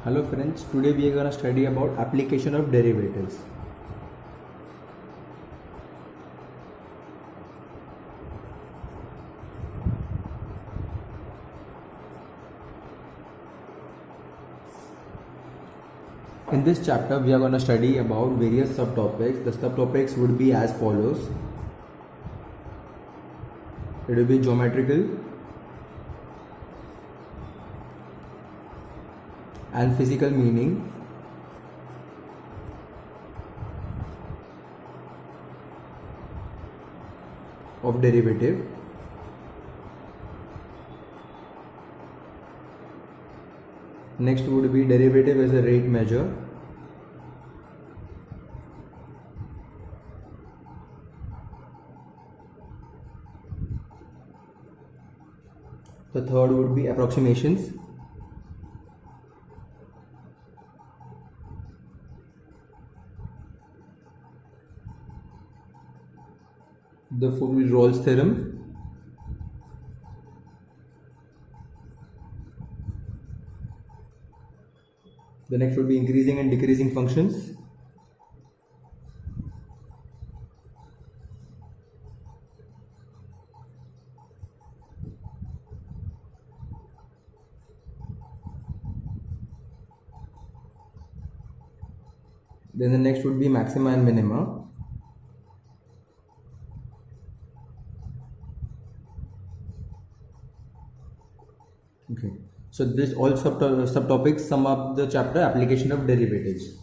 Hello friends, today we are going to study about application of derivatives. In this chapter we are going to study about various subtopics. The subtopics would be as follows. It will be geometrical and physical meaning, of derivative, next would be derivative as a rate measure, the third would be approximations, the fourth will be Rolle's theorem, the next would be increasing and decreasing functions, then the next would be maxima and minima, okay. So this all subtopics sum up the chapter application of derivatives.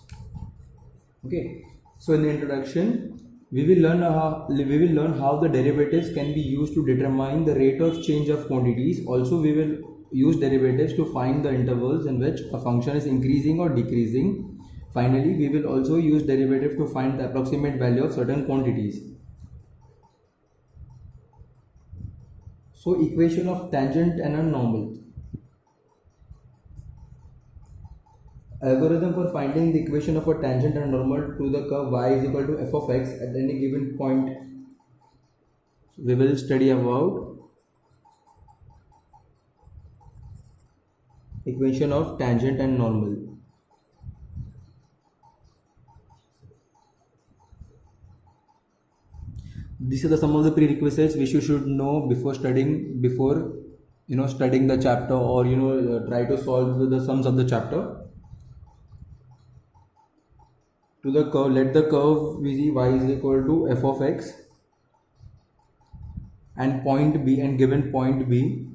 Okay. So in the introduction, we will learn how the derivatives can be used to determine the rate of change of quantities. Also, we will use derivatives to find the intervals in which a function is increasing or decreasing. Finally, we will also use derivative to find the approximate value of certain quantities. So equation of tangent and a normal. Algorithm for finding the equation of a tangent and normal to the curve y is equal to f of x at any given point. We will study about equation of tangent and normal. These are some of the prerequisites which you should know before studying the chapter, or try to solve the sums of the chapter. To the curve, let the curve we see y is equal to f of x and point B, and given point B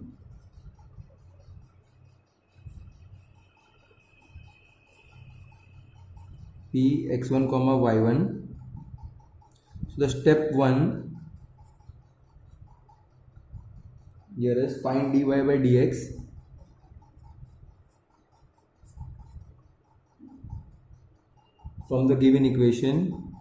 p x1 comma y1. So the step 1 here is find dy by dx from the given equation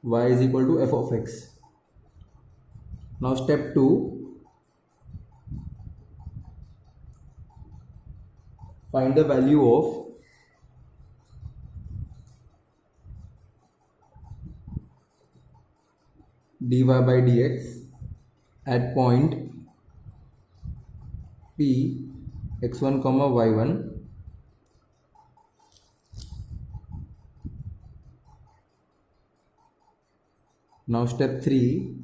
y is equal to f of x. Now step 2, find the value of dy by dx at point p x1 comma y1. Now step 3,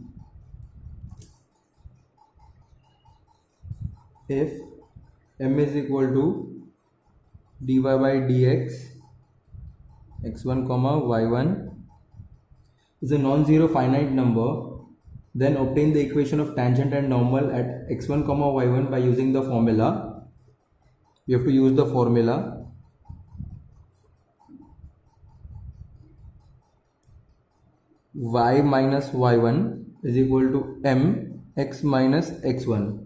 if m is equal to dy by dx x1 comma y1 is a non-zero finite number, then obtain the equation of tangent and normal at x1 comma y1 by using the formula. You have to use the formula y minus y1 is equal to m x minus x1,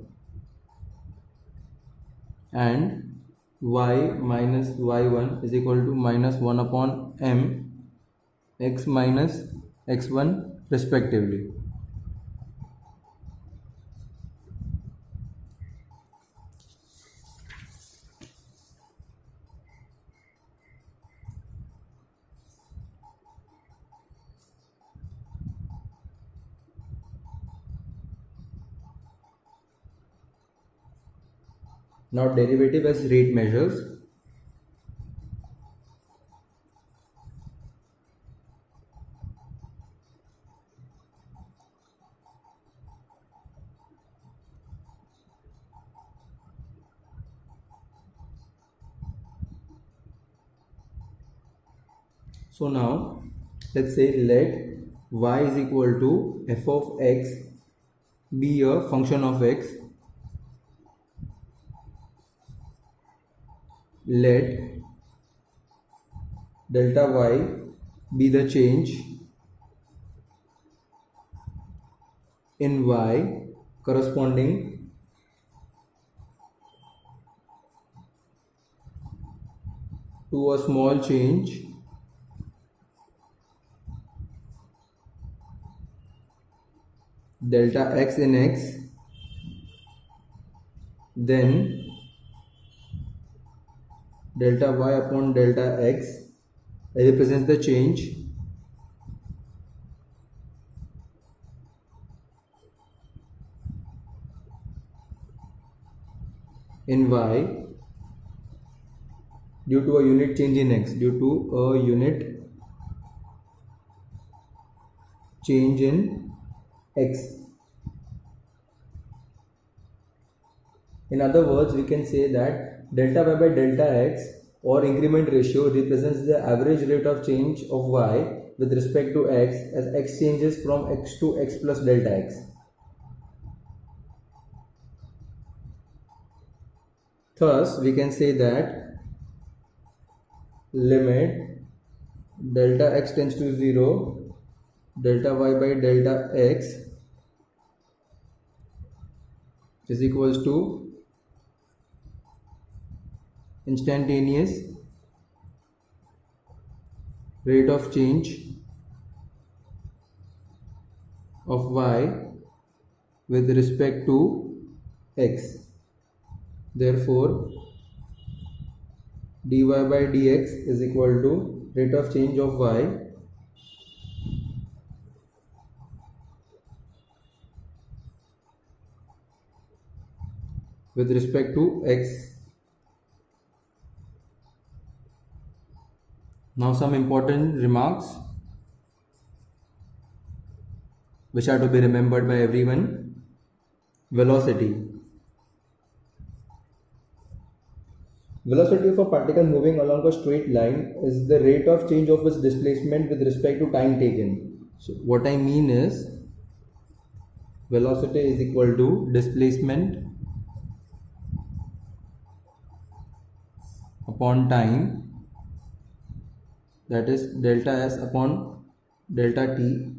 and y minus y1 is equal to minus 1 upon m x minus x1 respectively. Now derivative as rate measures. So now let's say let y is equal to f of x be a function of x. Let delta y be the change in y corresponding to a small change delta x in x, then delta y upon delta x represents the change in y due to a unit change in x, due to a unit change in x. In other words, we can say that delta y by delta x or increment ratio represents the average rate of change of y with respect to x as x changes from x to x plus delta x. Thus, we can say that limit delta x tends to 0, delta y by delta x is equals to instantaneous rate of change of y with respect to x. Therefore, dy by dx is equal to rate of change of y with respect to x. Now some important remarks which are to be remembered by everyone. Velocity. Velocity of a particle moving along a straight line is the rate of change of its displacement with respect to time taken. So what I mean is velocity is equal to displacement upon time, that is delta s upon delta t,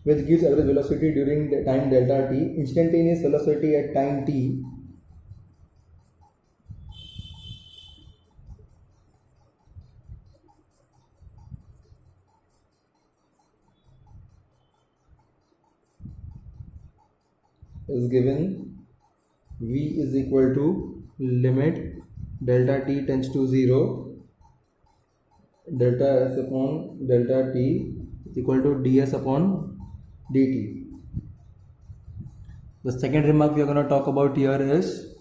which gives average velocity during the time delta t. Instantaneous velocity at time t is given v is equal to limit delta t tends to 0, delta s upon delta t is equal to ds upon dt. The second remark we are going to talk about here is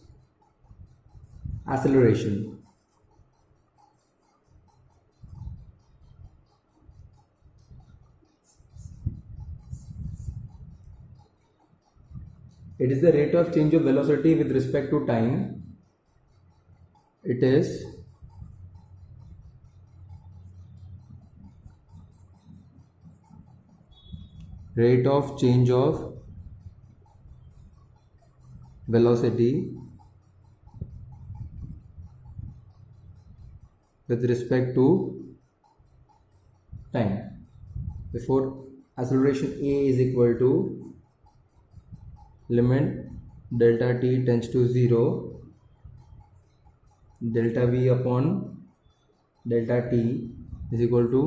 acceleration. It is the rate of change of velocity with respect to time. It is rate of change of velocity with respect to time. Therefore, acceleration A is equal to limit delta t tends to 0, delta v upon delta t is equal to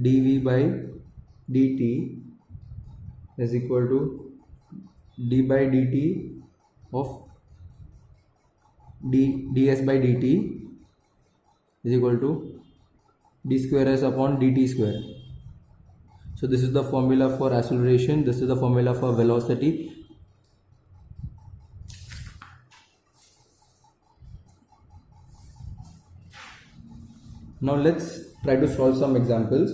dv by dt is equal to d by dt of ds by dt is equal to d square s upon dt square. So this is the formula for acceleration, this is the formula for velocity. Now let's try to solve some examples.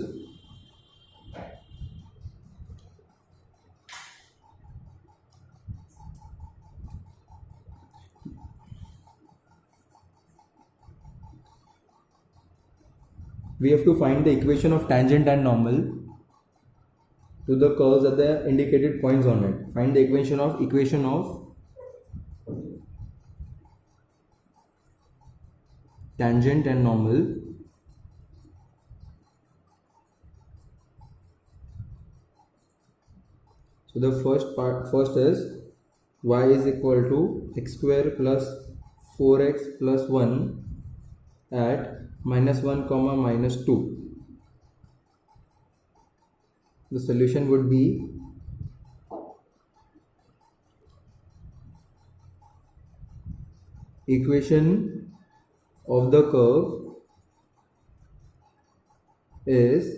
We have to find the equation of tangent and normal to the curves at the indicated points on it. Find the equation of tangent and normal So the first is y is equal to x square plus 4x plus 1 at minus 1 comma minus 2. The solution would be equation of the curve is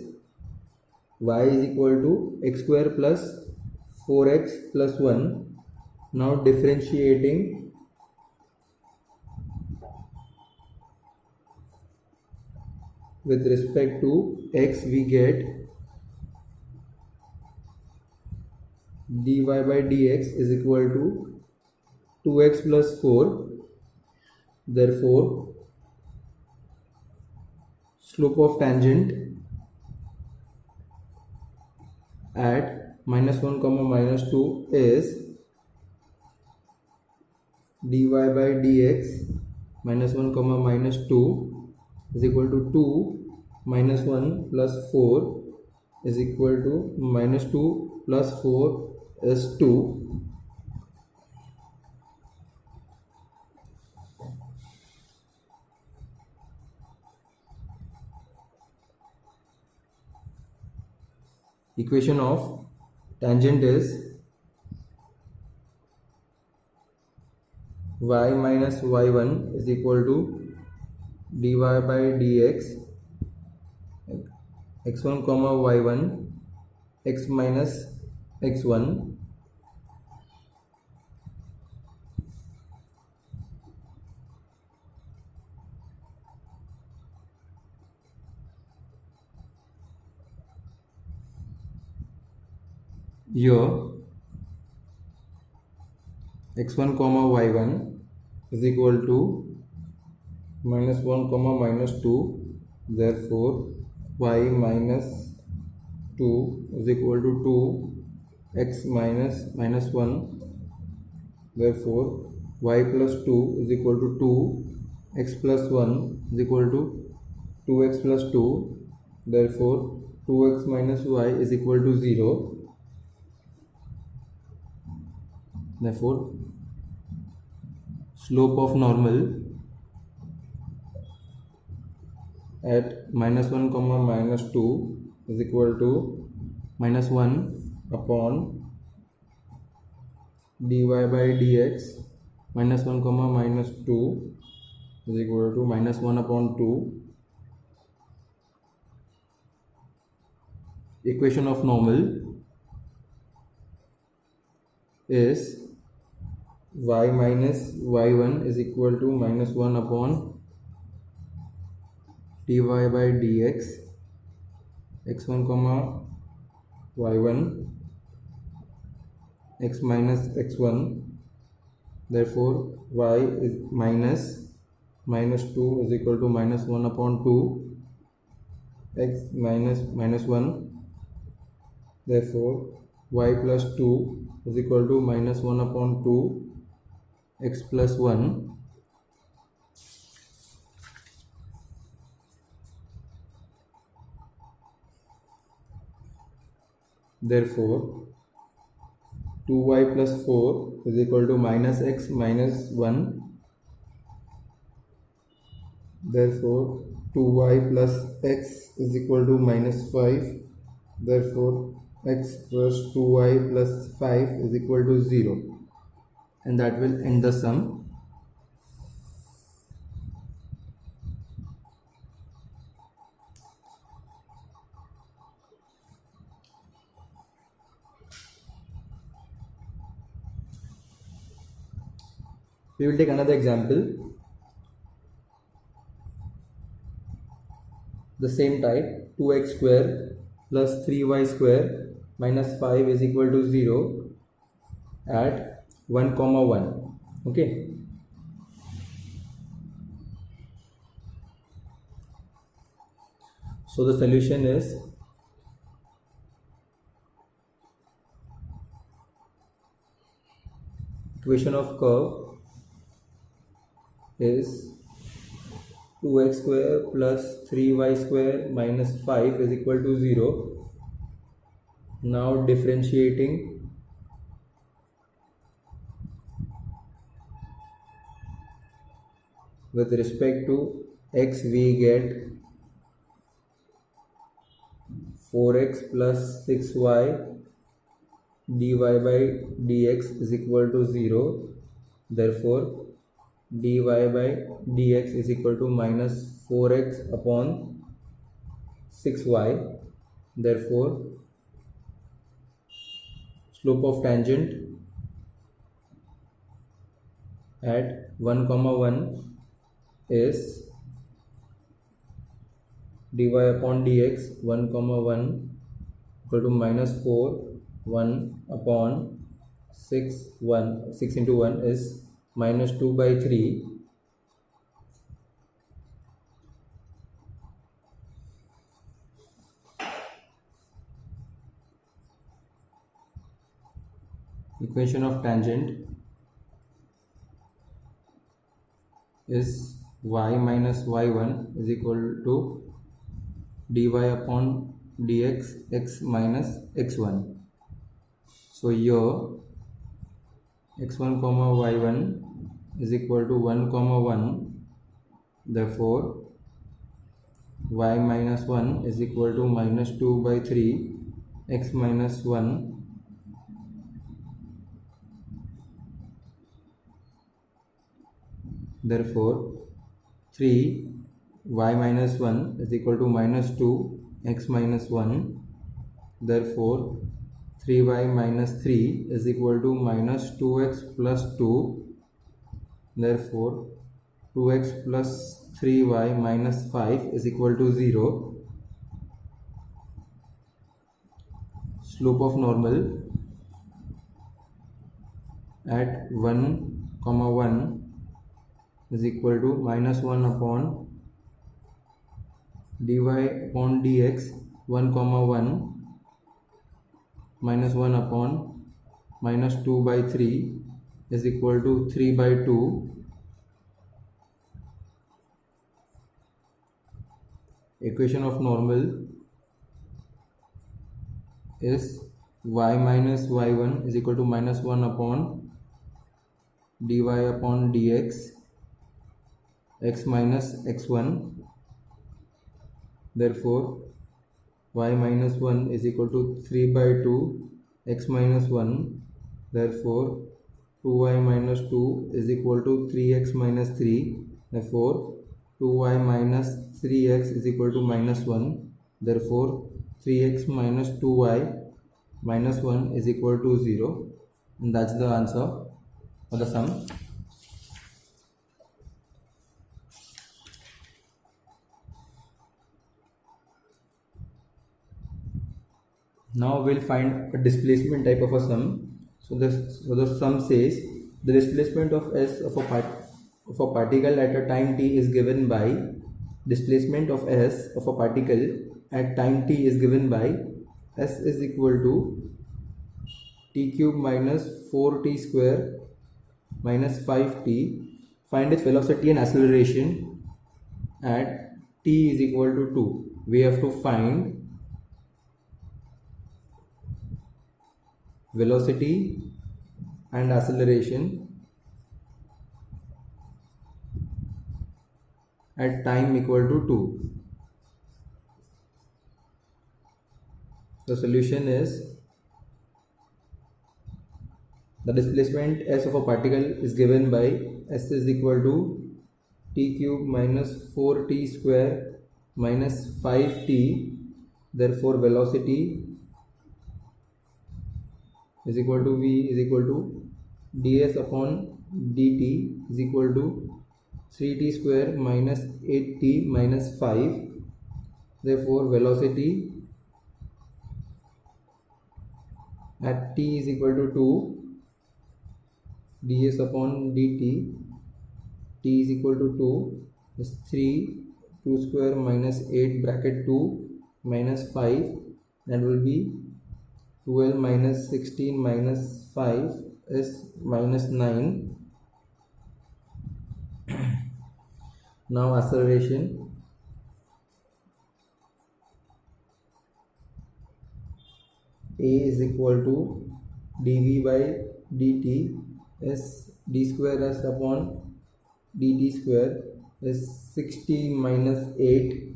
y is equal to x square plus 4x plus 1. Now differentiating with respect to x, we get dy by dx is equal to 2x plus 4. Therefore slope of tangent at minus 1 comma minus 2 is dy by dx minus 1 comma minus 2 is equal to 2 minus 1 plus 4 is equal to minus 2 plus 4 is 2. Equation of tangent is y minus y1 is equal to dy by dx x1 comma y1 x minus x1 here x1 comma y1 is equal to minus 1 comma minus 2. Therefore y minus 2 is equal to 2 x minus minus 1. Therefore y plus 2 is equal to 2 x plus 1 is equal to 2x plus 2. Therefore 2x minus y is equal to 0. Therefore slope of normal at minus 1 comma minus 2 is equal to minus 1 upon dy by dx minus 1 comma minus 2 is equal to minus 1 upon 2. Equation of normal is y minus y1 is equal to minus 1 upon dy by dx x1 comma y1 x minus x1. Therefore y is minus 2 is equal to minus 1 upon 2 x minus minus 1. Therefore y plus 2 is equal to minus 1 upon 2 x plus 1. Therefore 2y plus 4 is equal to minus x minus 1. Therefore 2y plus x is equal to minus 5. Therefore x plus 2y plus 5 is equal to 0. And that will end the sum. We will take another example. the same type, 2x square plus 3y square minus 5 is equal to 0 at 1 comma 1. Okay, so the solution is equation of curve is 2x square plus 3y square minus 5 is equal to 0. Now differentiating with respect to x, we get 4x plus 6y dy by dx is equal to 0. Therefore dy by dx is equal to minus 4x upon 6y. Therefore slope of tangent at 1 comma 1 is dy upon dx 1 comma 1 equal to minus 4 1 upon 6 1 6 into 1 is minus 2 by 3. Equation of tangent is y minus y1 is equal to dy upon dx x minus x1. So here x1 comma y1 is equal to 1 comma 1. Therefore y minus 1 is equal to minus 2 by 3 x minus 1. Therefore 3 y minus 1 is equal to minus 2 x minus 1. Therefore 3y minus 3 is equal to minus 2x plus 2. Therefore 2x plus 3y minus 5 is equal to 0. Slope of normal at 1 comma 1 is equal to minus 1 upon dy upon dx 1 comma 1 minus 1 upon minus 2 by 3 is equal to 3 by 2. Equation of normal is y minus y1 is equal to minus 1 upon dy upon dx x minus x1. Therefore y minus 1 is equal to 3 by 2 x minus 1. Therefore 2y minus 2 is equal to 3x minus 3. Therefore 2y minus 3x is equal to minus 1. Therefore 3x minus 2y minus 1 is equal to 0. And that's the answer for the sum. Now we'll find a displacement type of a sum. So the sum says the displacement of S of a particle at a time t is given by displacement of S of a particle at time t is given by S is equal to t cube minus 4t square minus 5t. Find its velocity and acceleration at t is equal to 2. We have to find velocity and acceleration at time equal to 2. The solution is the displacement S of a particle is given by S is equal to t cube minus 4t square minus 5t. Therefore velocity is equal to v is equal to ds upon dt is equal to 3t square minus 8t minus 5. Therefore velocity at t is equal to 2 ds upon dt. T is equal to 2 is 3, 2 square minus 8 bracket 2 minus 5, that will be 12 minus 16 minus 5 is minus 9. Now acceleration A is equal to dv by dt is d square s upon dt square is 60 minus 8.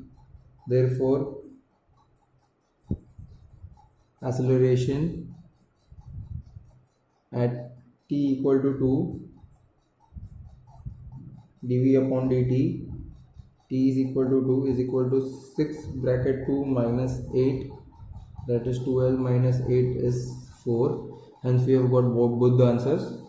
Therefore acceleration at t equal to 2 dv upon dt, t is equal to 2 is equal to 6 bracket 2 minus 8, that is 12 minus 8 is 4. Hence we have got both the answers.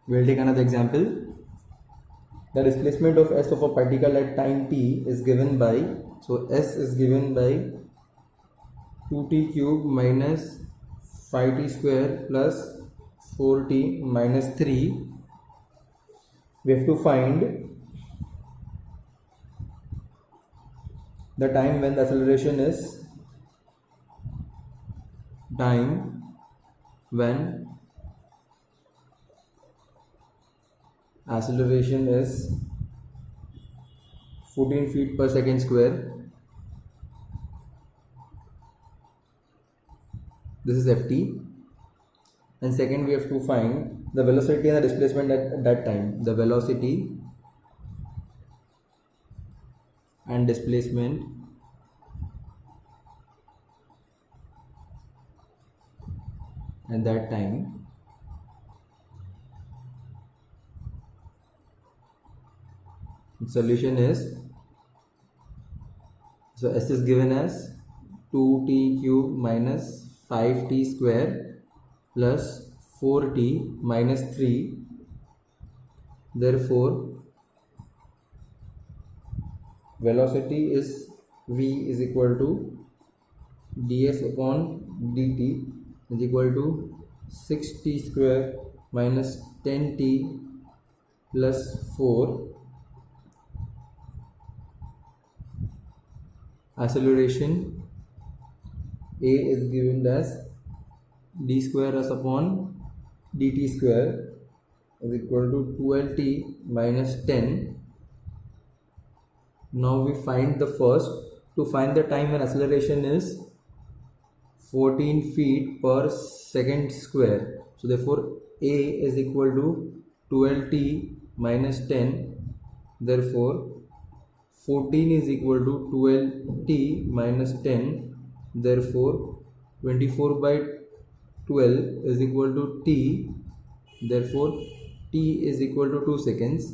We'll take another example. The displacement of s of a particle at time t is given by, so s is given by 2t cube minus 5t square plus 4t minus 3. We have to find the time when the acceleration is acceleration is 14 feet per second square. This is ft. And second, we have to find the velocity and the displacement at that time. The velocity and displacement at that time. The solution is, so s is given as 2t cube minus 5t square plus 4t minus 3. Therefore velocity is v is equal to ds upon dt is equal to 6t square minus 10t plus 4. Acceleration A is given as d square s upon dt square is equal to 12t minus 10. Now we find the first. To find the time when acceleration is 14 feet per second square. So therefore A is equal to 12t minus 10. Therefore 14 is equal to 12t minus 10. Therefore 24 by 12 is equal to t. Therefore t is equal to 2 seconds.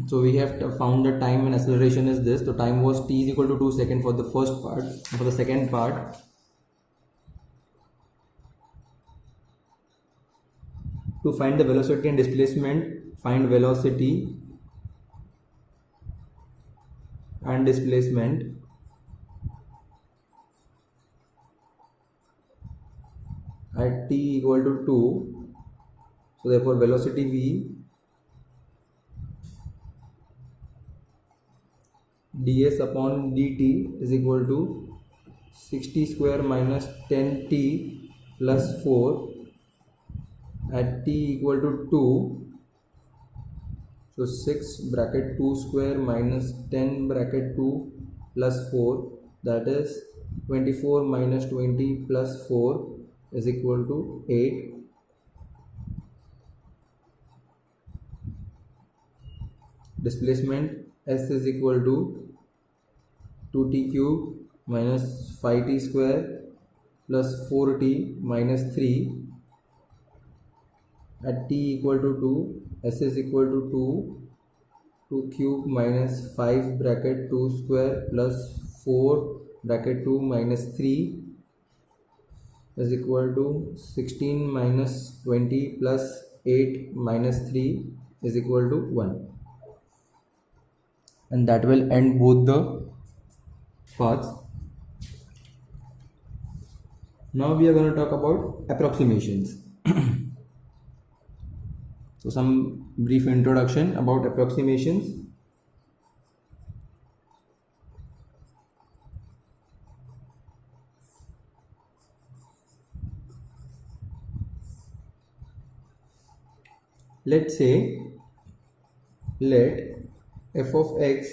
So we have found the time when acceleration is this. The time was t is equal to 2 seconds for the first part. For the second part, to find the velocity and displacement, find velocity and displacement at t equal to 2. So therefore velocity v ds upon dt is equal to 60 square minus 10t plus 4 at t equal to 2. So 6 bracket 2 square minus 10 bracket 2 plus 4, that is 24 minus 20 plus 4 is equal to 8. Displacement s is equal to 2t cube minus 5t square plus 4t minus 3 at t equal to 2 s is equal to 2 cube minus 5 bracket 2 square plus 4 bracket 2 minus 3 is equal to 16 minus 20 plus 8 minus 3 is equal to 1, and that will end both the paths. Now we are going to talk about approximations. So some brief introduction about approximations. Let's say let f of x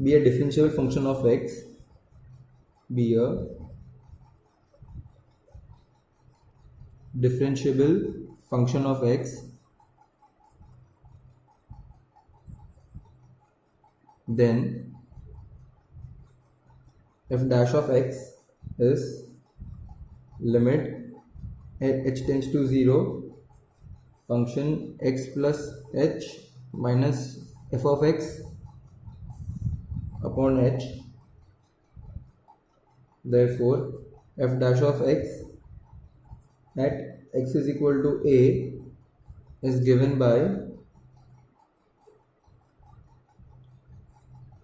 be a differentiable function of x, be a differentiable function of x, then f dash of x is limit h tends to 0 function x plus h minus f of x upon h. Therefore f dash of x at x is equal to a is given by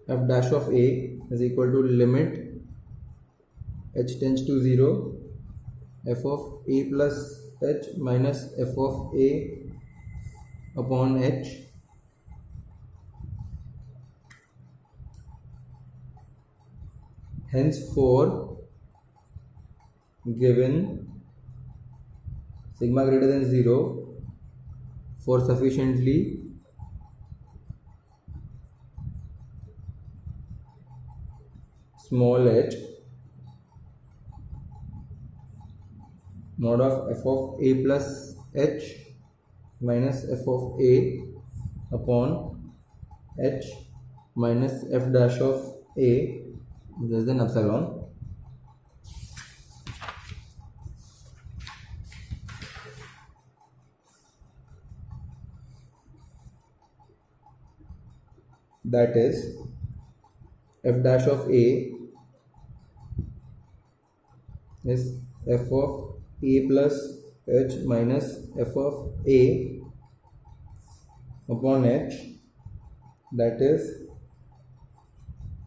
f dash of a is equal to limit h tends to 0 f of a plus h minus f of a upon h. Henceforth, given sigma greater than 0 for sufficiently small h, mod of f of a plus h minus f of a upon h minus f dash of a less than epsilon. That is f dash of a is f of a plus h minus f of a upon h, that is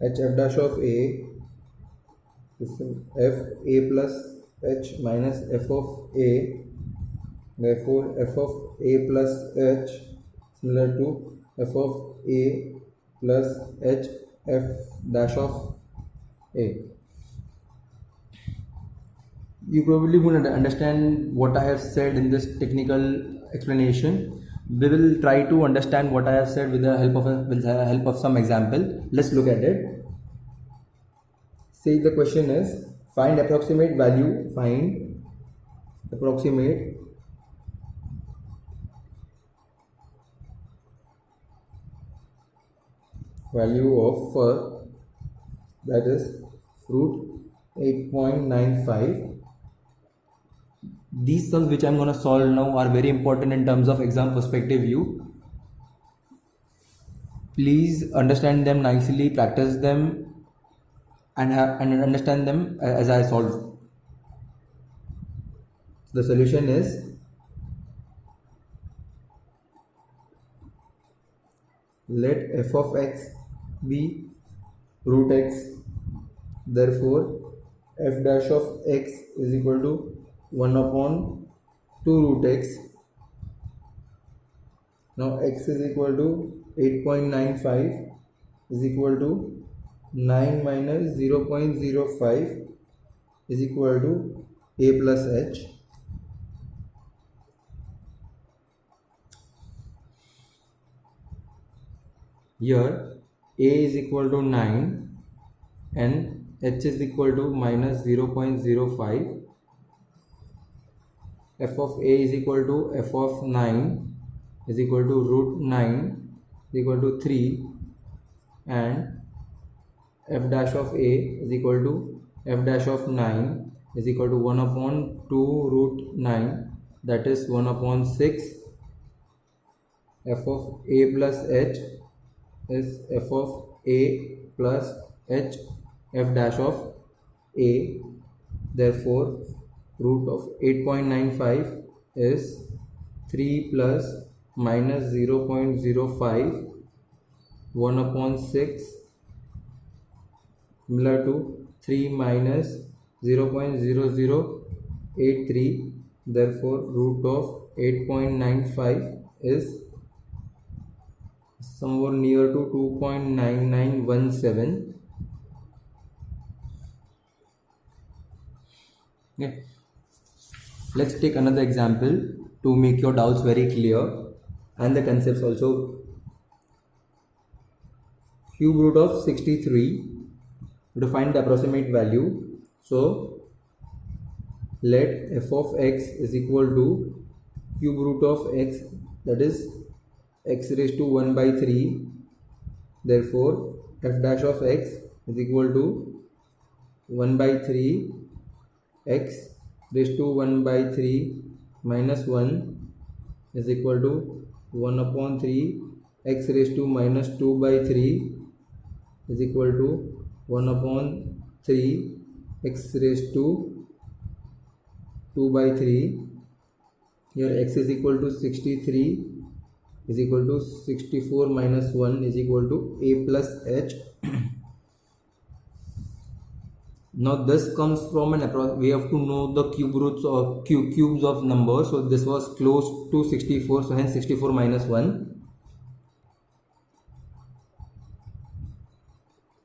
h f dash of a is f a plus h minus f of a. Therefore f of a plus h similar to f of a plus h f dash of a. You probably won't understand what I have said in this technical explanation. We will try to understand what I have said with the help of some example. Let's look at it. Say the question is find approximate value. Find approximate value of that is root 8.95. These sums which I am going to solve now are very important in terms of exam perspective view. Please understand them nicely, practice them, and understand them as I solve. The solution is let f of x be root x. Therefore f dash of x is equal to 1 upon 2 root x. Now x is equal to 8.95 is equal to 9 minus 0.05 is equal to a plus h. Here a is equal to 9 and h is equal to minus 0.05. F of a is equal to f of 9 is equal to root 9 is equal to 3, and f dash of a is equal to f dash of 9 is equal to 1 upon 2 root 9, that is 1 upon 6 f of a plus h is f of a plus h f dash of a. Therefore root of 8.95 is 3 plus minus 0.05 1 upon 6, similar to 3 minus 0.0083. Therefore root of 8.95 is somewhere near to 2.9917. Okay, let's take another example to make your doubts very clear and the concepts also. Cube root of 63, to find the approximate value. So let f of x is equal to cube root of x, that is x raised to 1 by 3. Therefore f dash of x is equal to 1 by 3 x raised to 1 by 3 minus 1 is equal to 1 upon 3 x raised to minus 2 by 3 is equal to 1 upon 3 x raised to 2 by 3. Here x is equal to 63 is equal to 64 minus 1 is equal to a plus h. Now this comes from an approach. We have to know the cube roots or cubes of numbers. So this was close to 64, so hence 64 minus 1.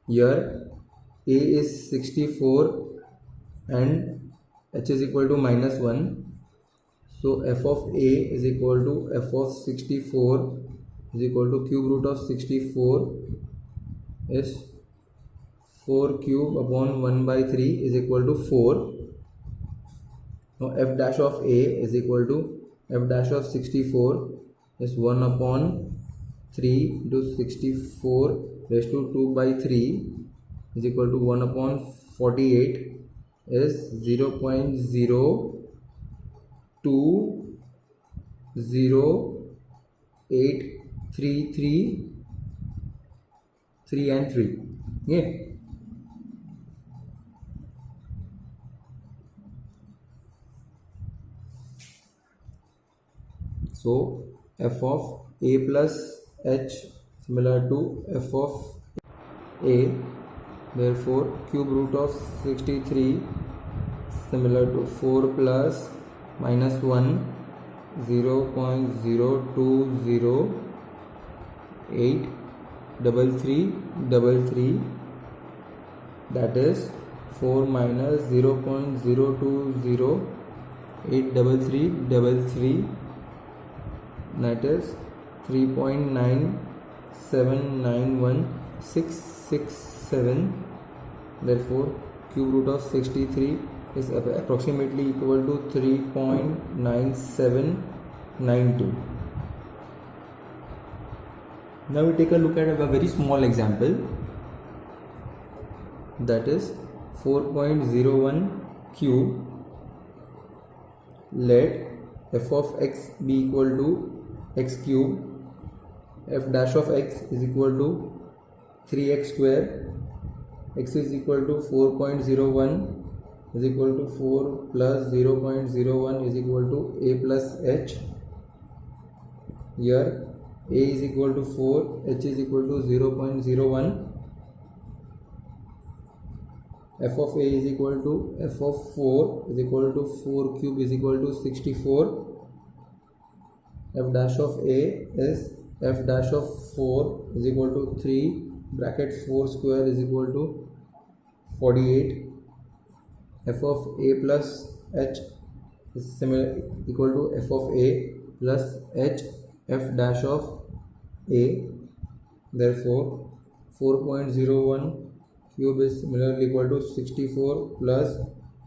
Here a is 64 and h is equal to minus 1. So f of a is equal to f of 64 is equal to cube root of 64 is 4 cube upon 1 by 3 is equal to 4. Now f dash of a is equal to f dash of 64 is 1 upon 3 into 64 raised to 2 by 3 is equal to 1 upon 48 is 0.0208333 and 3. Yeah. So f of a plus h similar to f of a. Therefore cube root of 63 similar to 4 plus minus 1 0.0208333, that is 4 minus 0.0208333, that is 3.979167. Therefore cube root of 63 is approximately equal to 3.9792. Now we take a look at a very small example, that is 4.01 cube. Let f of x be equal to x cube. F dash of x is equal to 3x square. X is equal to 4.01 is equal to 4 plus 0.01 is equal to a plus h. Here a is equal to 4, h is equal to 0.01. F of a is equal to f of 4 is equal to 4 cube is equal to 64. F dash of a is f dash of 4 is equal to 3 bracket 4 square is equal to 48. F of a plus h is similar equal to f of a plus h f dash of a. Therefore 4.01 cube is similarly equal to 64 plus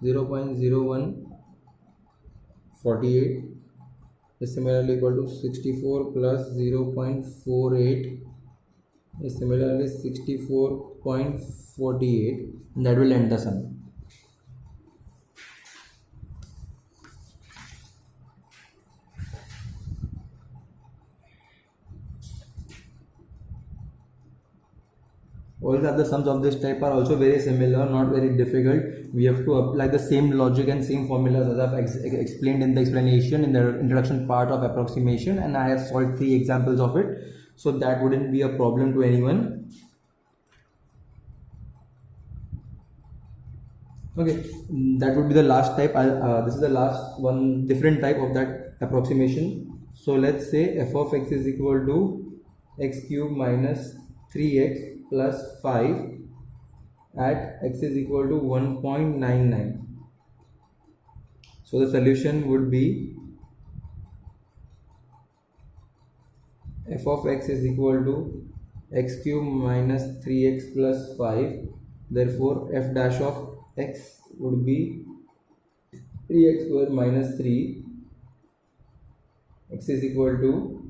0.0148 is similarly equal to 64 plus 0.48 is similarly 64.48. That will end the sum. All the other sums of this type are also very similar, not very difficult. We have to apply the same logic and same formulas as I've explained in the explanation in the introduction part of approximation, and I have solved 3 examples of it, so that wouldn't be a problem to anyone. Okay, that would be the last type. This is the last one, different type of that approximation. So let's say f of x is equal to x cube minus 3x plus 5 at x is equal to 1.99. So the solution would be f of x is equal to x cube minus 3x plus 5. Therefore f dash of x would be 3x square minus 3. X is equal to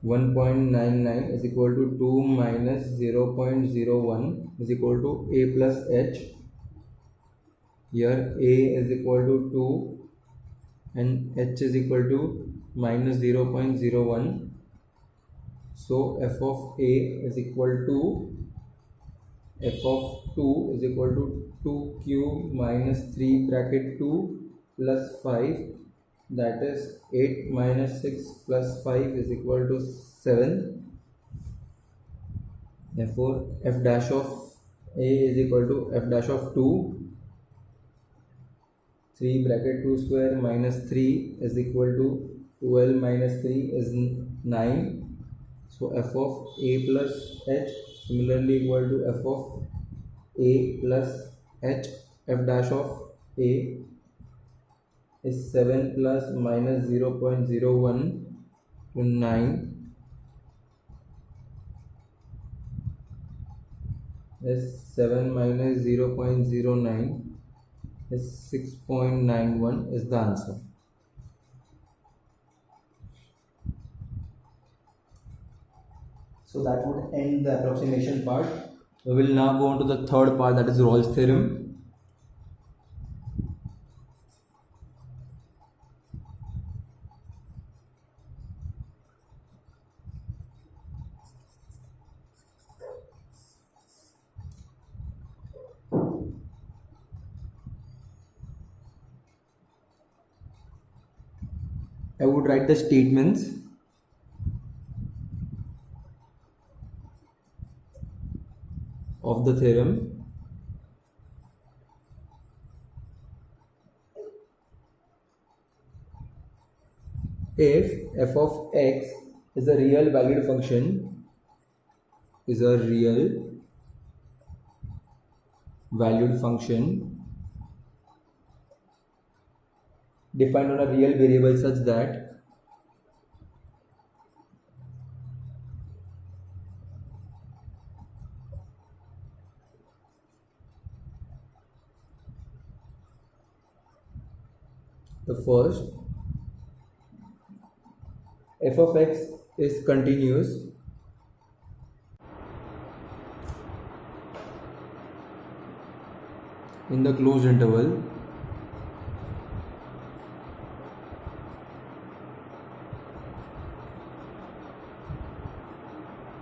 1.99 is equal to 2 minus 0.01 is equal to a plus h. Here a is equal to 2 and h is equal to minus 0.01. So f of a is equal to f of 2 is equal to 2 cube minus 3 bracket 2 plus 5, that is 8 minus 6 plus 5 is equal to 7. Therefore f dash of a is equal to f dash of 2, 3 bracket 2 square minus 3 is equal to 12 minus 3 is 9. So f of a plus h similarly equal to f of a plus h. F dash of a is 7 plus minus 0.01 to 9 is 7 minus 0.09 is 6.91 is the answer. So that would end the approximation part. We will now go on to the third part, that is Rolle's theorem. I would write the statements of the theorem. If f of x is a real valued function, defined on a real variable such that the first, f of x is continuous in the closed interval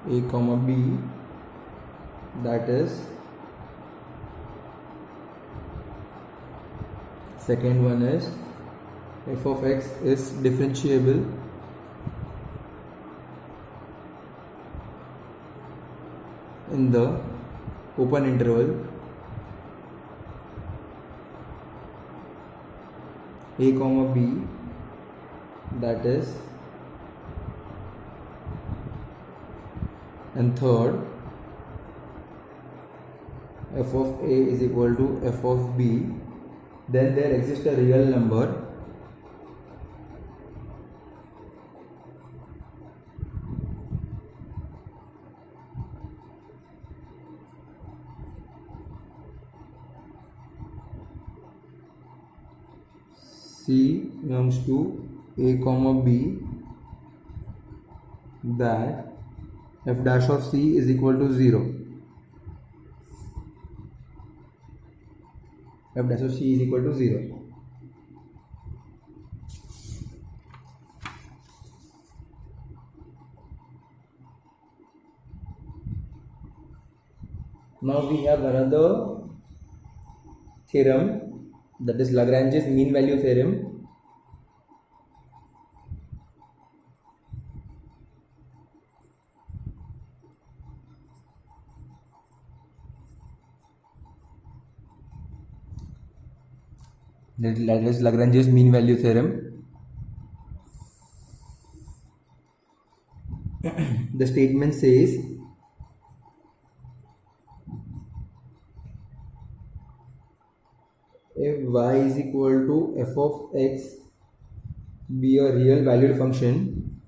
a comma b, that is, second one is f of x is differentiable in the open interval a comma b, that is, and third, f of a is equal to f of b, then there exists a real number c belongs to a comma b, that f dash of c is equal to 0. F dash of c is equal to 0. Now we have another theorem, that is Lagrange's mean value theorem. That is Lagrange's mean value theorem. The statement says if y is equal to f of x be a real valued function,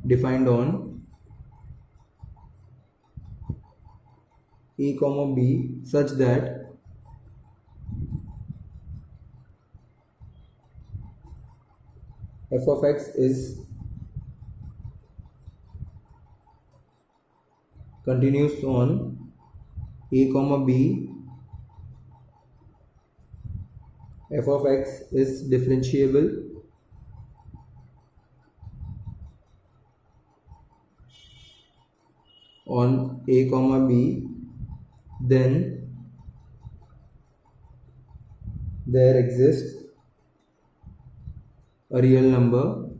defined on a comma b such that f of x is continuous on a comma b, f of x is differentiable on a comma b, then there exists a real number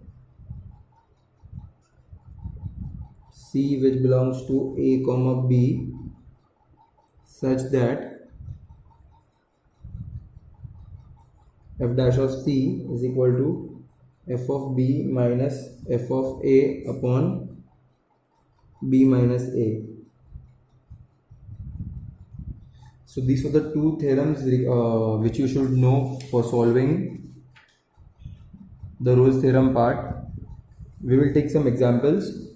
c which belongs to a comma b such that f dash of c is equal to f of b minus f of a upon b minus a. So these are the two theorems which you should know for solving the Rolle's theorem part. We will take some examples.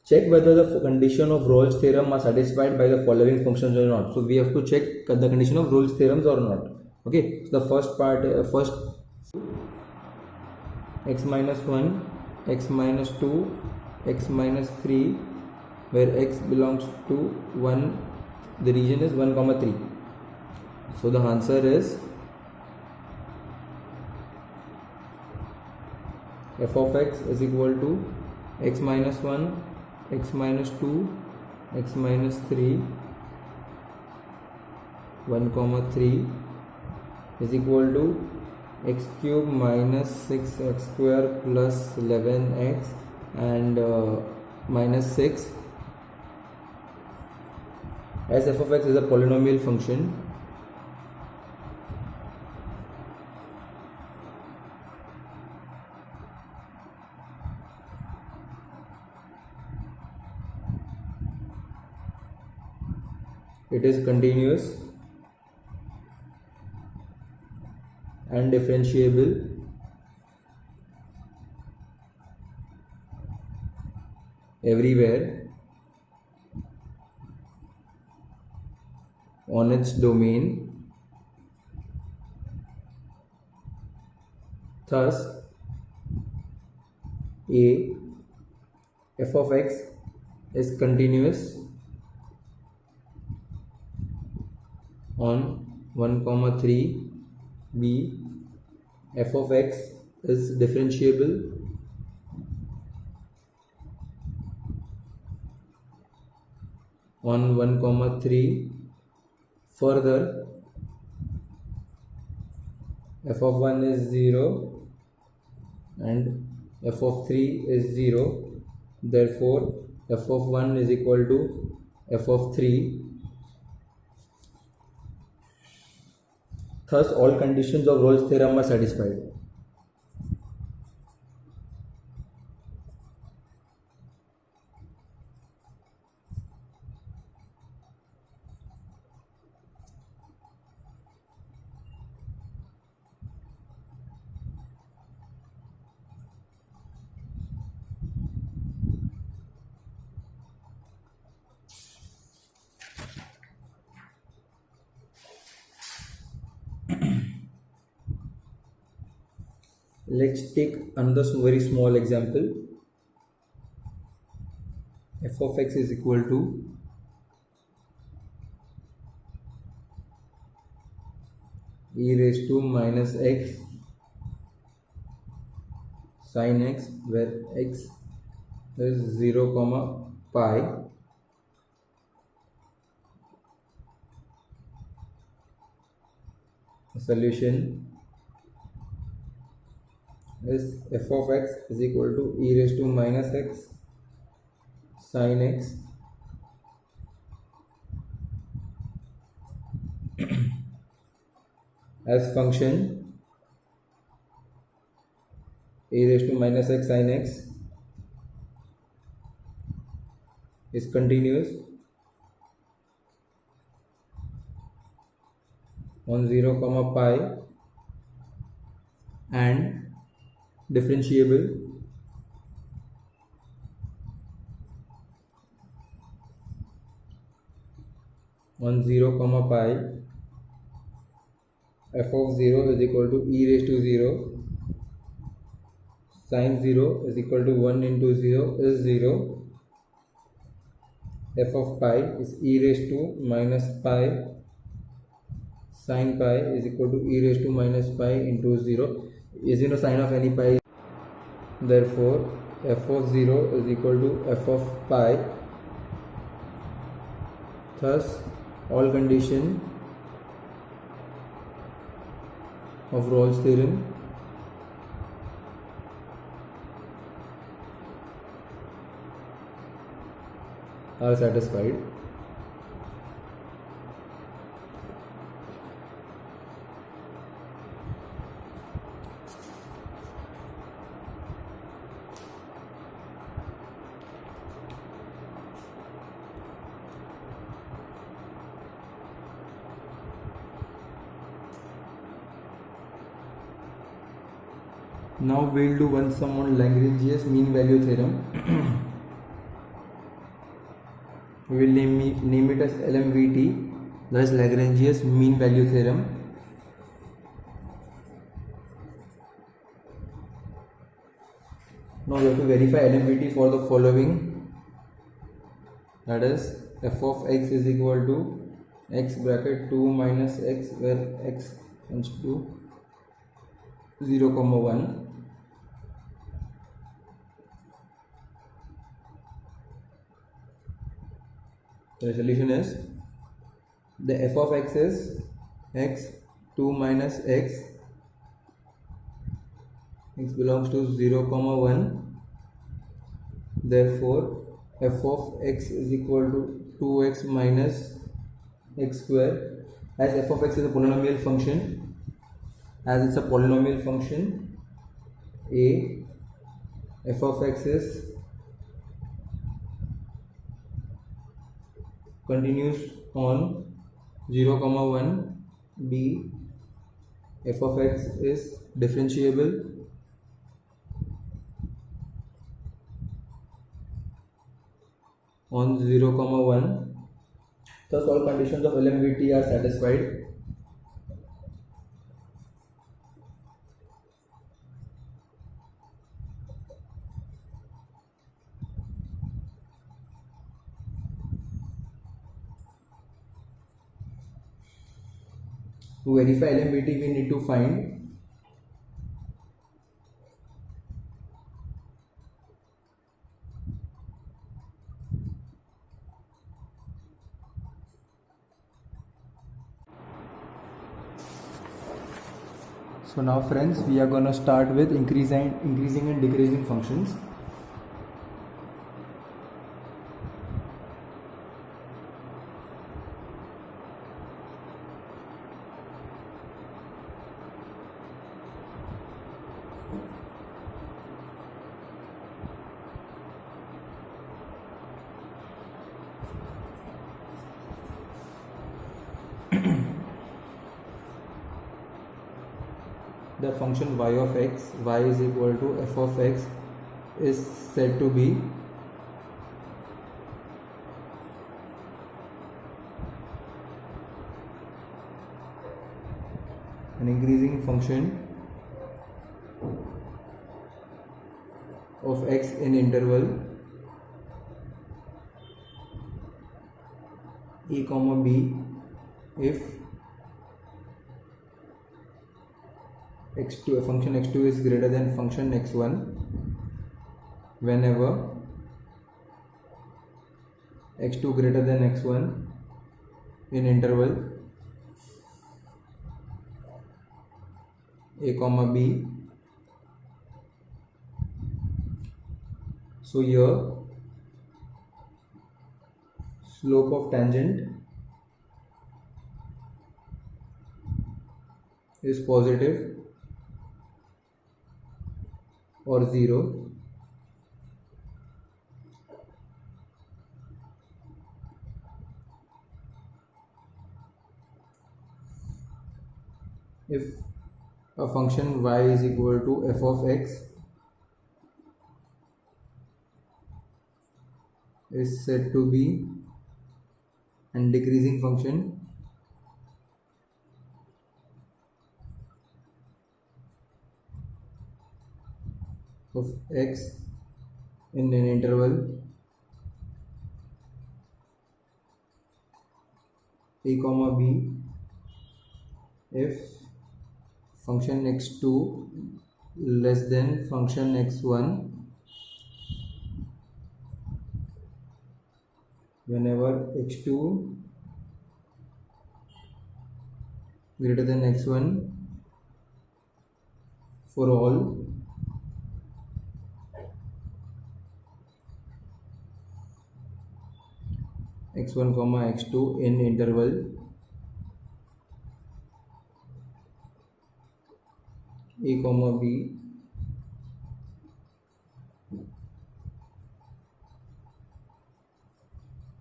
Check whether the condition of Rolle's theorem are satisfied by the following functions or not. So we have to check the condition of Rolle's theorems or not. Okay, so the first part, first x minus 1, x minus 2, x minus 3, where x belongs to 1, the region is 1 comma 3. So the answer is f of x is equal to x minus 1, x minus 2, x minus 3, 1 comma 3 is equal to x cube minus 6x square plus 11x and minus 6, as f of x is a polynomial function. It is continuous and differentiable everywhere on its domain. Thus, a f of x is continuous on 1 comma 3, b f of x is differentiable on 1 comma 3. Further, f of 1 is 0 and f of 3 is 0, therefore f of 1 is equal to f of 3. Thus all conditions of Rolle's theorem are satisfied. Let's take another very small example. F of x is equal to e raised to minus x sin x, where x is 0 comma pi. The solution is f of x is equal to e raised to minus x sin x as function e raised to minus x sin x is continuous on 0 comma pi and differentiable on 0 comma pi. F of 0 is equal to e raised to 0 sin 0 is equal to 1 into 0 is 0. F of pi is e raised to minus pi sin pi is equal to e raised to minus pi into 0. Is sine of any pi. Therefore f of 0 is equal to f of pi. Thus all condition of Rolle's theorem are satisfied. Now we'll do one sum on Lagrange's mean value theorem. We will name it as LMVT, that is Lagrange's mean value theorem. Now we have to verify LMVT for the following, that is f of x is equal to x bracket 2 minus x, where x comes to 0 comma 1. The solution is the f of x is x 2 minus x, x belongs to 0 comma 1. Therefore f of x is equal to 2x minus x square. As f of x is a polynomial function, as it's a polynomial function, a f of x is continues on 0 comma 1. B f of x is differentiable on 0 comma 1. Thus all conditions of LMVT are satisfied. To verify LMVT, we need to find So now friends, we are gonna start with increasing and decreasing functions. The function y of x, y is equal to f of x, is said to be an increasing function of x in interval a comma b if x2 function x2 is greater than function x1 whenever x2 greater than x1 in interval a comma b. So here slope of tangent is positive or 0 if a function y is equal to f of x is said to be an decreasing function of x in an interval a comma b if function x2 less than function x1 whenever x2 greater than x1 for all x1 comma x2 in interval a comma b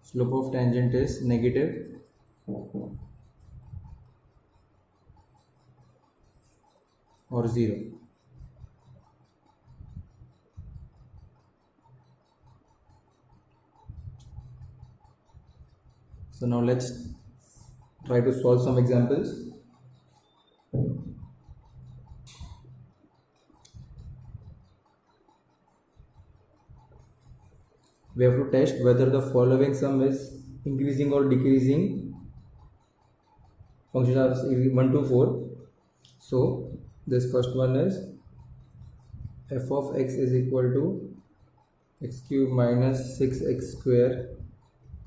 slope of tangent is negative or 0. So now let's try to solve some examples. We have to test whether the following sum is increasing or decreasing. Functions are 1 to 4. So this first one is f of x is equal to x cube minus 6x square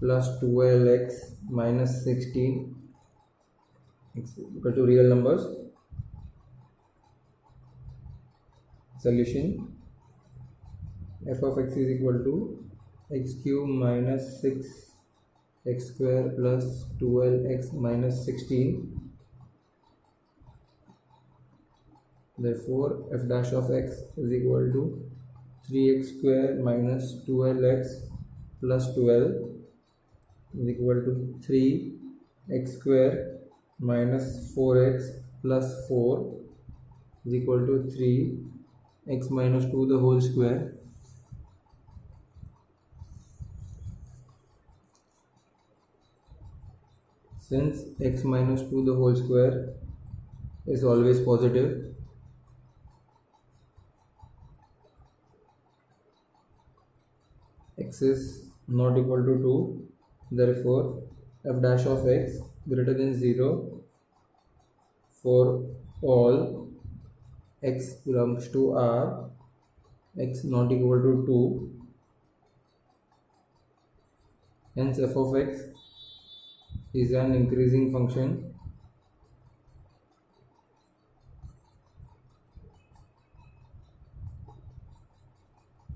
plus 12x minus 16 x equal to real numbers. Solution f of x is equal to x cube minus 6x square plus 12x minus 16. Therefore f dash of x is equal to 3x square minus 12x plus 12 is equal to 3x square minus 4x plus 4 is equal to 3x minus 2 the whole square. Since x minus 2 the whole square is always positive, x is not equal to 2, therefore f dash of x greater than 0 for all x belongs to R, x not equal to 2, hence f of x is an increasing function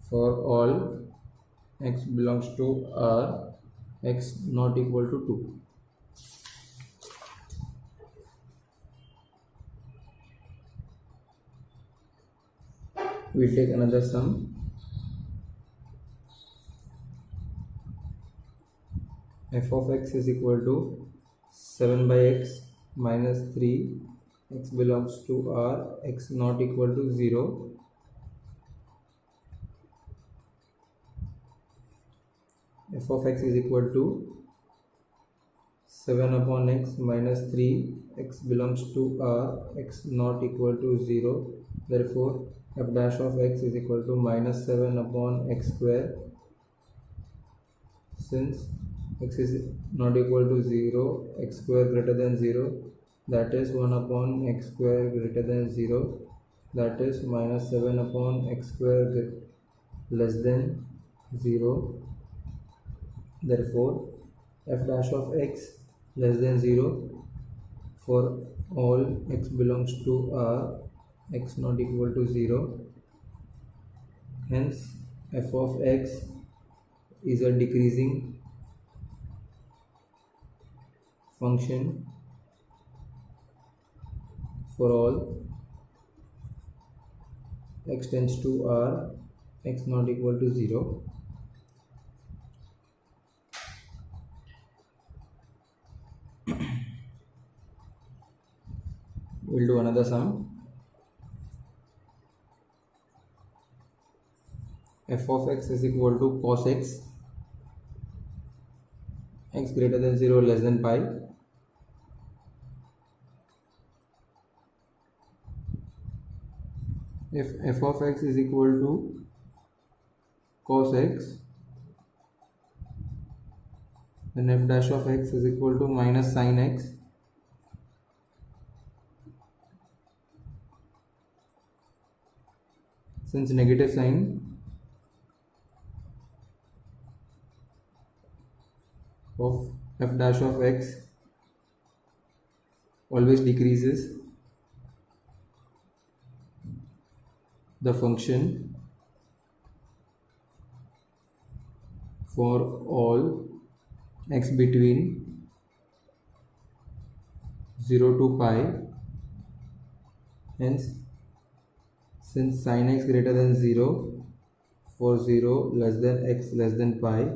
for all x belongs to R, x not equal to 2. We'll take another sum. F of x is equal to 7 by x minus 3, x belongs to R, x not equal to 0. F of x is equal to 7 upon x minus 3, x belongs to R, x not equal to 0. Therefore f dash of x is equal to minus 7 upon x square. Since x is not equal to 0, x square greater than 0, that is 1 upon x square greater than 0, that is minus 7 upon x square less than 0. Therefore f dash of x less than 0 for all x belongs to R, x not equal to 0. Hence f of x is a decreasing function for all x tends to R, x not equal to 0. We'll do another sum. F of x is equal to cos x, x greater than 0 less than pi. If f of x is equal to cos x, then f dash of x is equal to minus sin x. Since negative sign of f dash of x always decreases the function for all x between 0 to pi. Hence, since sin x greater than 0 for 0 less than x less than pi,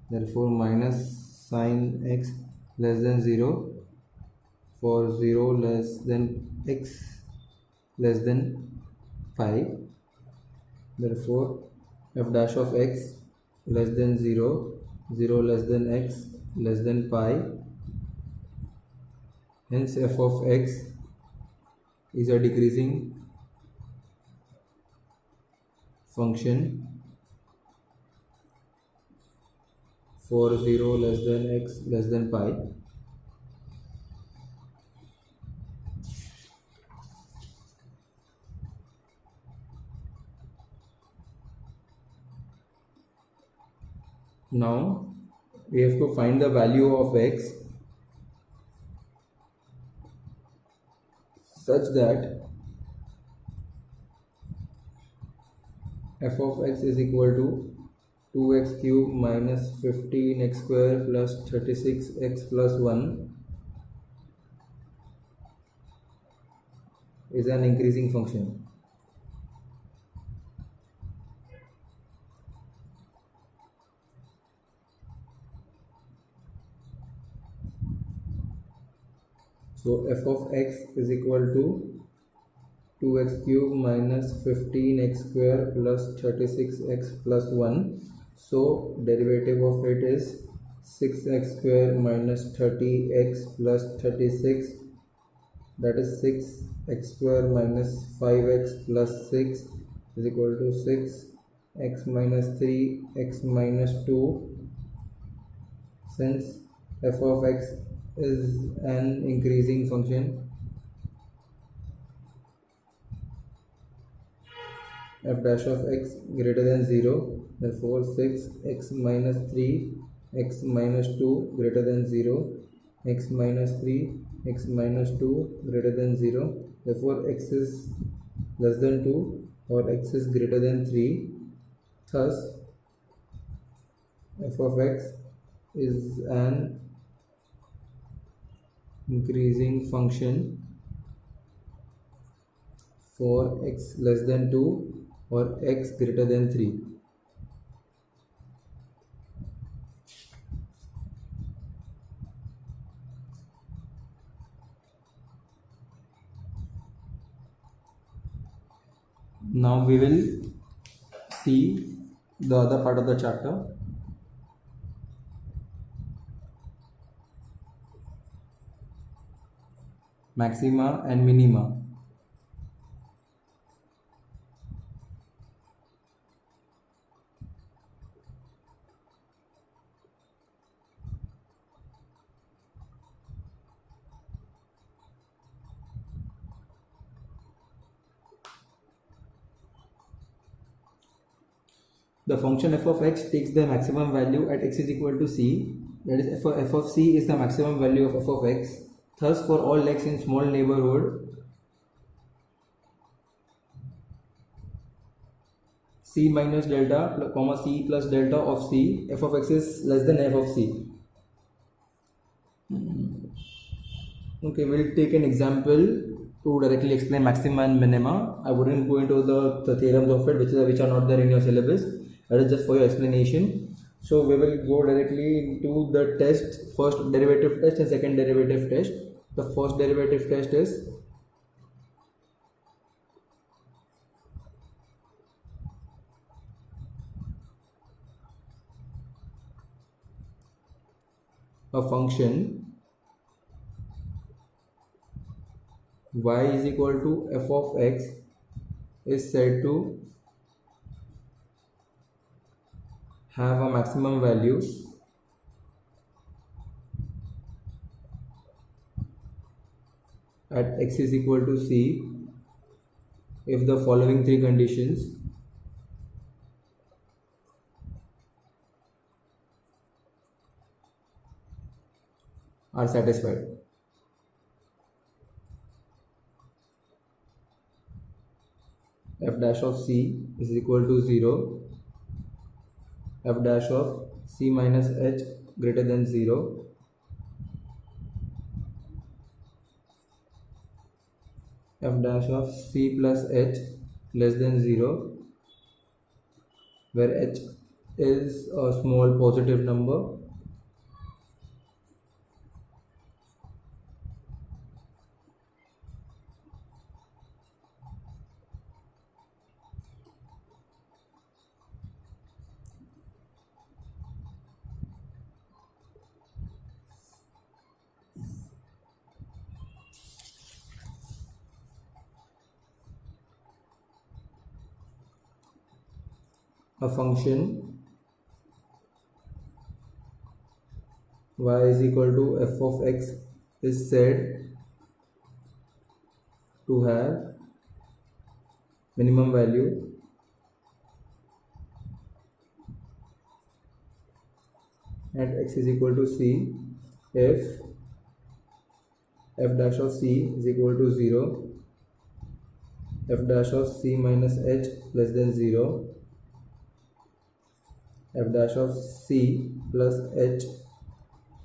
therefore minus sin x less than 0 for 0 less than x less than pi, therefore f dash of x less than 0, 0 less than x less than pi. Hence f of x is a decreasing function for 0 less than x less than pi. Now we have to find the value of x such that f of x is equal to 2x cube minus 15x square plus 36x plus 1 is an increasing function. So f of x is equal to 2x cube minus 15x square plus 36x plus 1. So derivative of it is 6x square minus 30x plus 36, that is 6x square minus 5x plus 6 is equal to 6x minus 3 x minus 2. Since f of x is an increasing function, f dash of x greater than 0, therefore 6x minus 3 x minus 2 greater than 0, x minus 3 x minus 2 greater than 0, therefore x is less than 2 or x is greater than 3. Thus f of x is an increasing function for x less than 2 or x greater than 3. Now we will see the other part of the chapter. Maxima and minima. The function f of x takes the maximum value at x is equal to c, that is f of c is the maximum value of f of x. Thus for all x in small neighborhood c minus delta comma c plus delta of c, f of x is less than f of c. Okay, we'll take an example to directly explain maxima and minima. I wouldn't go into the theorems of it, which are not there in your syllabus. That is just for your explanation. So we will go directly into the test, first derivative test and second derivative test. The first derivative test is a function y is equal to f of x is said to have a maximum value at x is equal to c if the following three conditions are satisfied. F dash of c is equal to 0, f dash of c minus h greater than 0, f dash of c plus h less than 0, where h is a small positive number, a function y is equal to f of x is said to have minimum value at x is equal to c if f dash of c is equal to 0, f dash of c minus h less than 0, f dash of c plus h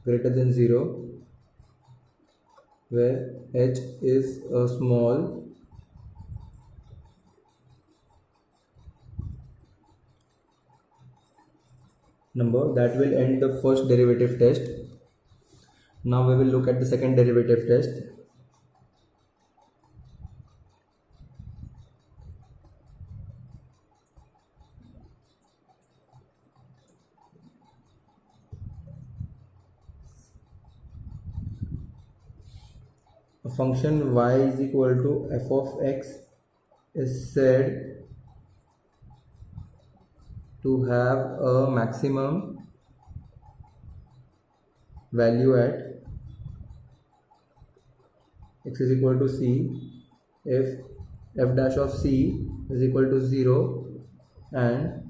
greater than 0, where h is a small number. That will end the first derivative test. Now we will look at the second derivative test. A function y is equal to f of x is said to have a maximum value at x is equal to c if f dash of c is equal to 0 and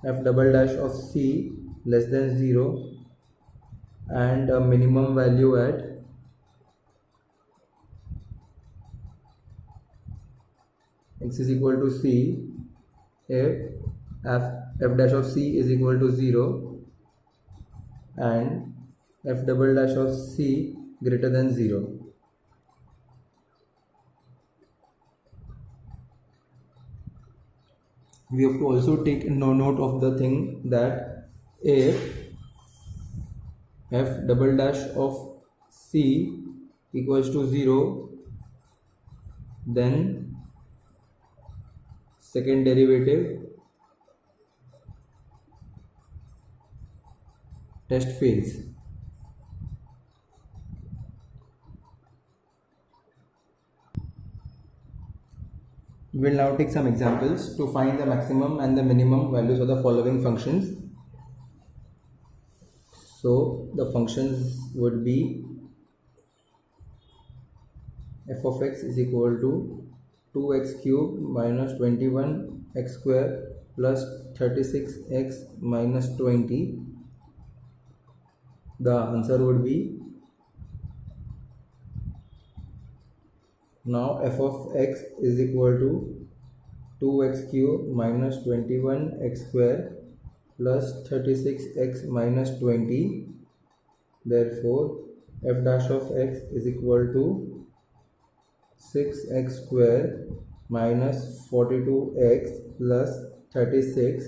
f double dash of c less than 0, and a minimum value at x is equal to c if f dash of c is equal to 0 and f double dash of c greater than 0. We have to also take note of the thing that if f double dash of c equals to 0, then second derivative test fails. We will now take some examples to find the maximum and the minimum values of the following functions. So the functions would be f of x is equal to 2x cube minus 21x square plus 36x minus 20. The answer would be, now f of x is equal to 2x cube minus 21x square plus 36x minus 20. Therefore f dash of x is equal to 6x square minus 42x plus 36,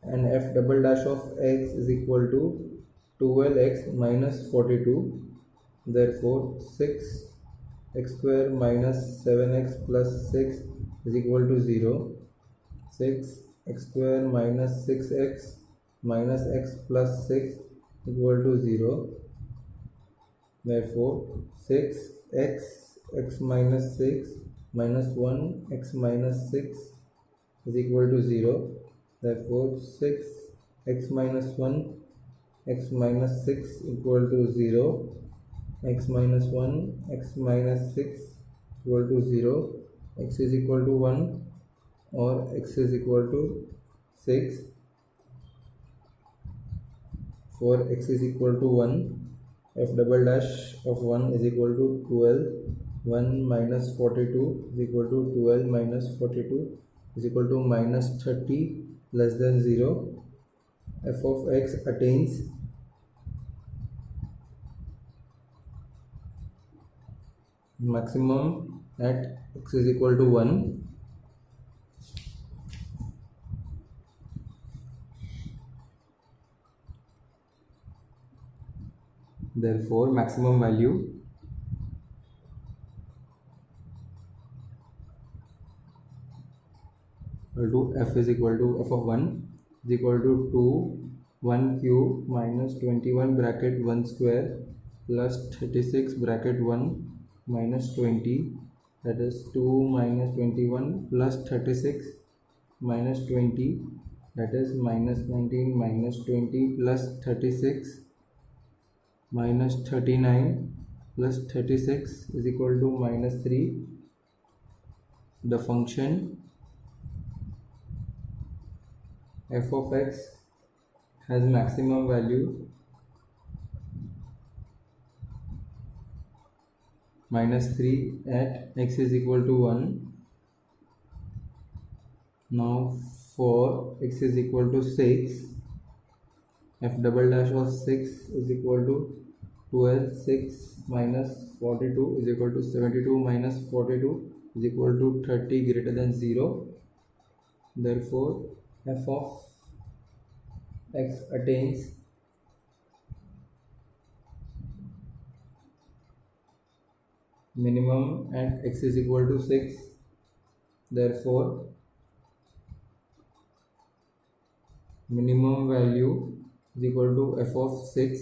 and f double dash of x is equal to 12x minus 42. Therefore 6x square minus 7x plus 6 is equal to 0. 6x square minus 6x minus x plus 6 equal to 0. Therefore 6x x minus 6 minus 1 x minus 6 is equal to 0. Therefore 6x minus 1 x minus 6 equal to 0. X minus 1 x minus 6 equal to 0. X is equal to 1 or x is equal to 6. For x is equal to 1, f double dash of 1 is equal to 12. 1 minus 42 is equal to 12 minus 42 is equal to minus 30 less than 0. F of x attains maximum at x is equal to 1. Therefore maximum value to f is equal to f of 1 is equal to 2 1 cube minus 21 bracket 1 square plus 36 bracket 1 minus 20, that is 2 minus 21 plus 36 minus 20, that is minus 19 minus 20 plus 36 minus 39 plus 36 is equal to minus 3. The function f of x has maximum value minus 3 at x is equal to 1. Now for x is equal to 6, f double dash of 6 is equal to 12. 6 minus 42 is equal to 72 minus 42 is equal to 30 greater than 0. Therefore f of x attains minimum at x is equal to 6. Therefore minimum value is equal to f of 6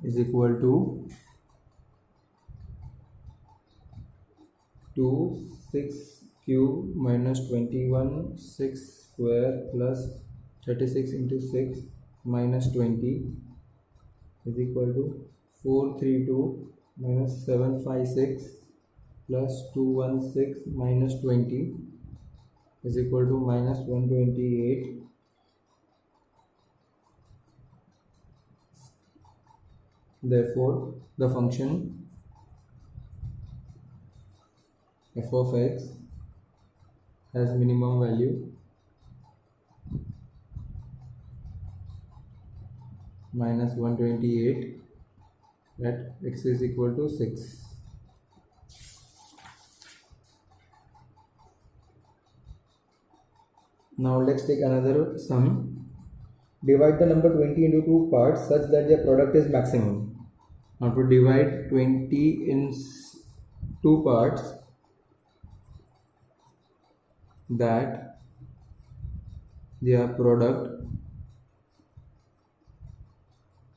is equal to 2 6 cube minus 21 6 square plus 36 into 6 minus 20 is equal to 432 minus 756 plus 216 minus 20 is equal to minus 128. Therefore the function f of x has minimum value minus 128 at x is equal to 6. Now let's take another sum. Divide the number 20 into two parts such that their product is maximum. Now to divide 20 in two parts that their product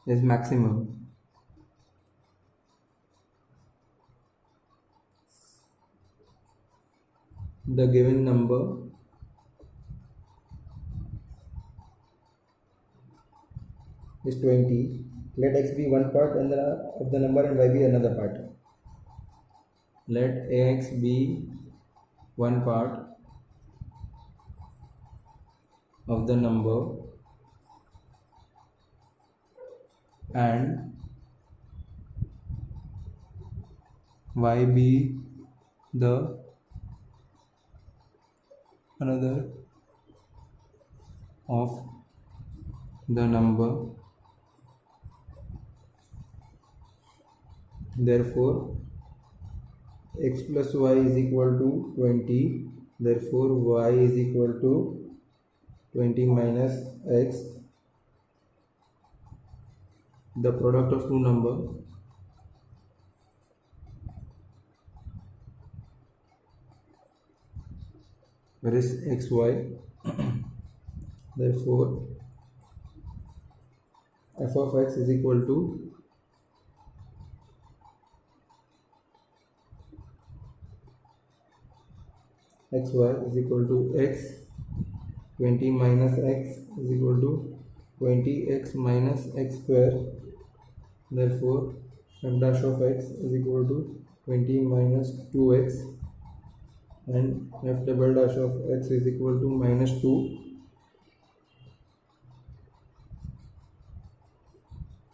is maximum. The given number is 20. Let x be one part and of the number and y be another part. let ax be one part of the number and y be the another of the number. Therefore x plus y is equal to 20. Therefore y is equal to 20 minus x. The product of two number where is xy. Therefore f of x is equal to xy is equal to x. 20 minus x is equal to 20x minus x square. Therefore f dash of x is equal to 20 minus 2x and f double dash of x is equal to minus 2.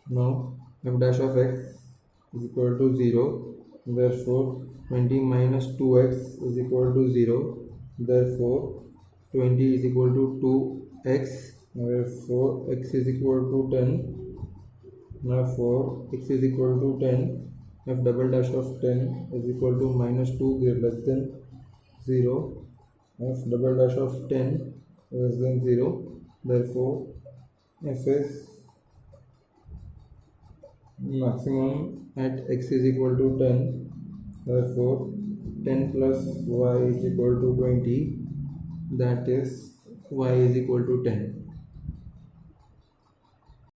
Now f dash of x is equal to 0. Therefore 20 minus 2x is equal to 0. Therefore 20 is equal to 2x. Therefore x is equal to 10. Now for x is equal to 10, f double dash of 10 is equal to minus 2 less than 0. F double dash of 10 less than 0. Therefore f is maximum at x is equal to 10. Therefore 10 plus y is equal to 20. That is y is equal to 10.